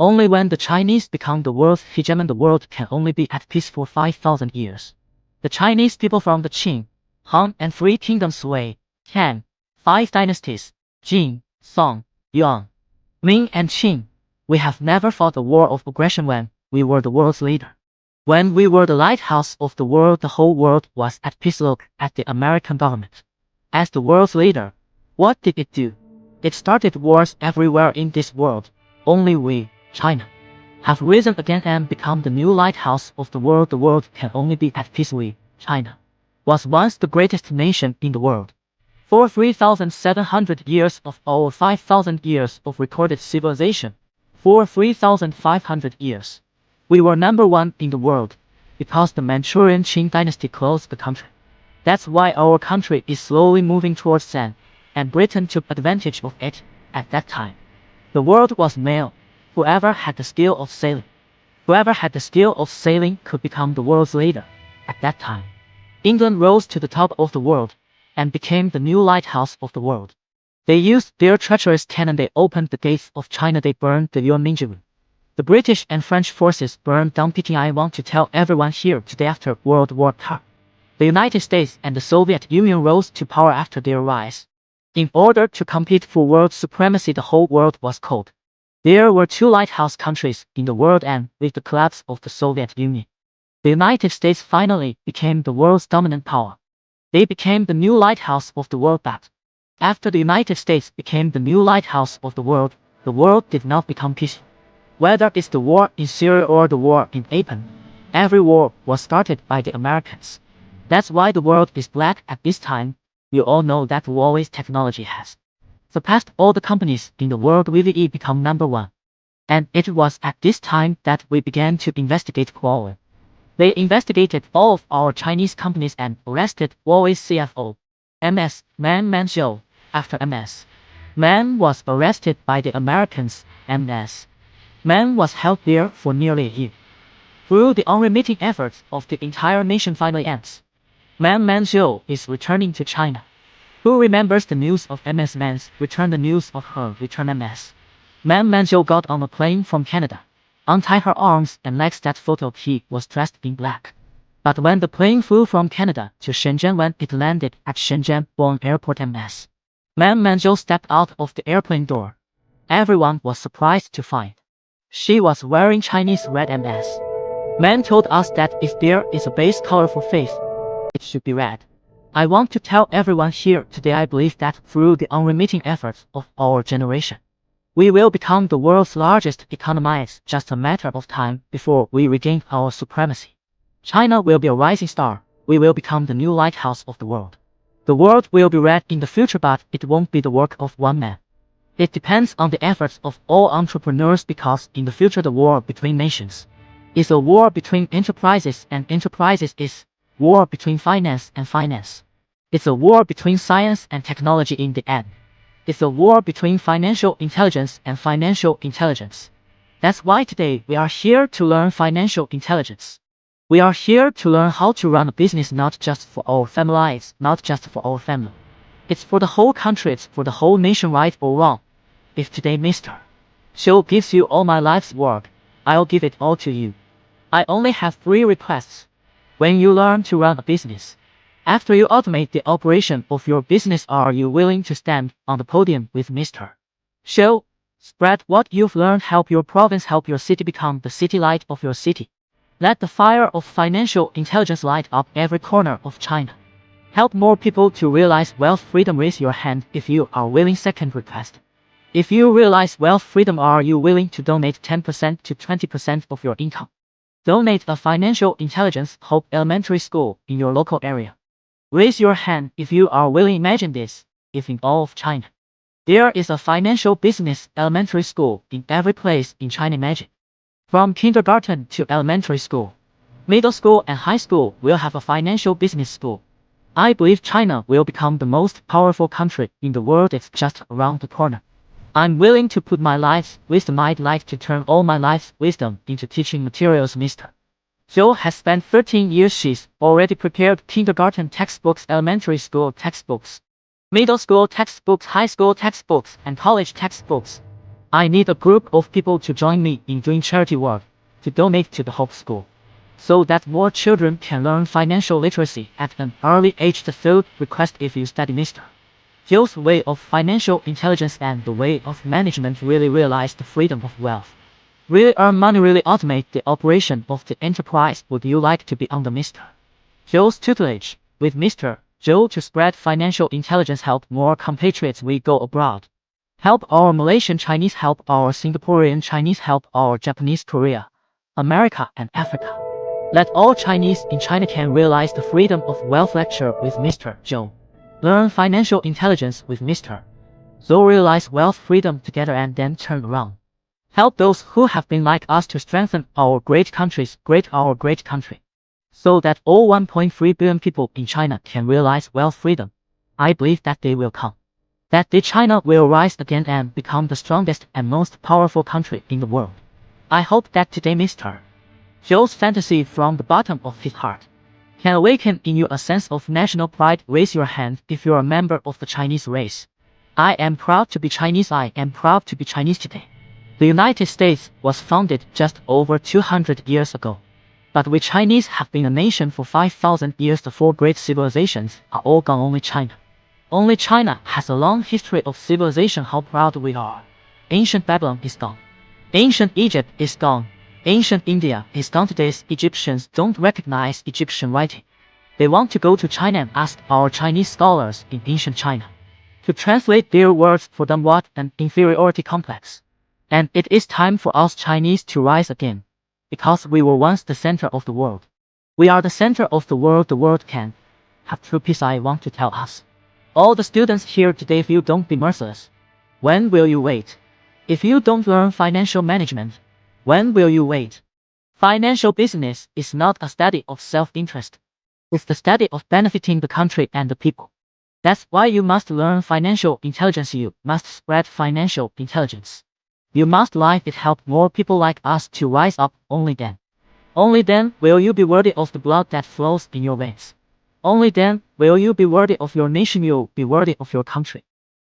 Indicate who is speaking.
Speaker 1: Only when the Chinese become the world's hegemon, the world can only be at peace for 5,000 years. The Chinese people from the Qing, Han, and three kingdoms Wei, Han, five dynasties, Jin, Song, Yuan, Ming, and Qing. We have never fought a war of aggression when we were the world's leader. When we were the lighthouse of the world, the whole world was at peace. Look at the American government. As the world's leader, what did it do? It started wars everywhere in this world. Only we, China, have risen again and become the new lighthouse of the world. The world can only be at peace. We, China, was once the greatest nation in the world. For 3,700 years of our 5,000 years of recorded civilization, for 3,500 years, we were number one in the world, because the Manchurian Qing dynasty closed the country. That's why our country is slowly moving towards Zen, and Britain took advantage of it at that time. The world was male. Whoever had the skill of sailing, could become the world's leader at that time. England rose to the top of the world and became the new lighthouse of the world. They used their treacherous cannon. They opened the gates of China. They burned the Yuan Minjulu. The British and French forces burned down Peking. I want to tell everyone here today, after World War II, the United States and the Soviet Union rose to power after their rise. In order to compete for world supremacy, the whole world was cold. There were two lighthouse countries in the world, and with the collapse of the Soviet Union, the United States finally became the world's dominant power. They became the new lighthouse of the world. But after the United States became the new lighthouse of the world did not become peaceful. Whether it's the war in Syria or the war in Japan, every war was started by the Americans. That's why the world is black at this time. You all know that Huawei's technology has surpassed all the companies in the world. We become number one. And it was at this time that we began to investigate Huawei. They investigated all of our Chinese companies and arrested Huawei's CFO, MS Meng Wanzhou. After MS Meng was arrested by the Americans, MS Meng was held there for nearly a year. Through the unremitting efforts of the entire nation, finally ends. Meng Wanzhou is returning to China. Who remembers the news of MS Meng's return? The news of her return. MS Meng Wanzhou got on a plane from Canada, untied her arms and legs. That photo, he was dressed in black. But when the plane flew from Canada to Shenzhen, when it landed at Shenzhen-Born Airport, MS Meng Wanzhou stepped out of the airplane door. Everyone was surprised to find she was wearing Chinese red. MS Meng told us that if there is a base color for faith, it should be red. I want to tell everyone here today, I believe that through the unremitting efforts of our generation, we will become the world's largest economy. It's just a matter of time before we regain our supremacy. China will be a rising star. We will become the new lighthouse of the world. The world will be red in the future, but it won't be the work of one man. It depends on the efforts of all entrepreneurs, because in the future the war between nations is a war between enterprises, and enterprises is war between finance and finance. It's a war between science and technology in the end. It's a war between financial intelligence and financial intelligence. That's why today we are here to learn financial intelligence. We are here to learn how to run a business, not just for our families, not just for our family. It's for the whole country, it's for the whole nation, right or wrong. If today Mr. Xiu gives you all my life's work, I'll give it all to you. I only have 3 requests. When you learn to run a business, after you automate the operation of your business, are you willing to stand on the podium with Mr. Xiu? Spread what you've learned, help your province, help your city, become the city light of your city. Let the fire of financial intelligence light up every corner of China. Help more people to realize wealth freedom. Raise your hand if you are willing. Second request. If you realize wealth freedom, are you willing to donate 10% to 20% of your income? Donate a financial intelligence Hope Elementary School in your local area. Raise your hand if you are willing. Imagine this, if in all of China, there is a financial business elementary school in every place in China. Imagine. From kindergarten to elementary school, middle school and high school will have a financial business school. I believe China will become the most powerful country in the world. It's just around the corner. I'm willing to put my life's wisdom. I'd like to turn all my life's wisdom into teaching materials. Mr. Zhou has spent 13 years. She's already prepared kindergarten textbooks, elementary school textbooks, middle school textbooks, high school textbooks, and college textbooks. I need a group of people to join me in doing charity work, to donate to the Hope School, so that more children can learn financial literacy at an early age. The third request: if you study Mr. Zhou's way of financial intelligence and the way of management, really realize the freedom of wealth, really earn money, really automate the operation of the enterprise, would you like to be under Mr. Zhou's tutelage, with Mr. Zhou, to spread financial intelligence, help more compatriots we go abroad? Help our Malaysian Chinese, help our Singaporean Chinese, help our Japanese, Korea, America and Africa. Let all Chinese in China can realize the freedom of wealth. Lecture with Mr. Zhou. Learn financial intelligence with Mr. Zhou. Realize wealth freedom together and then turn around. Help those who have been like us to strengthen our great countries, our great country, so that all 1.3 billion people in China can realize wealth freedom. I believe that day will come, that day China will rise again and become the strongest and most powerful country in the world. I hope that today Mr. Zhou's fantasy from the bottom of his heart can awaken in you a sense of national pride. Raise your hand if you're a member of the Chinese race. I am proud to be Chinese. I am proud to be Chinese today. The United States was founded just over 200 years ago. But we Chinese have been a nation for 5,000 years. The four great civilizations are all gone. Only China has a long history of civilization. How proud we are. Ancient Babylon is gone. Ancient Egypt is gone. Ancient India is gone. Today's Egyptians don't recognize Egyptian writing. They want to go to China and ask our Chinese scholars in ancient China to translate their words for them. What an inferiority complex. And it is time for us Chinese to rise again, because we were once the center of the world. We are the center of the world. The world can have true peace. I want to tell us, all the students here today, if you don't be merciless, when will you wait? If you don't learn financial management, when will you wait? Financial business is not a study of self-interest. It's the study of benefiting the country and the people. That's why you must learn financial intelligence. You must spread financial intelligence. You must let it help more people like us to rise up. Only then will you be worthy of the blood that flows in your veins. Only then will you be worthy of your nation. You'll be worthy of your country.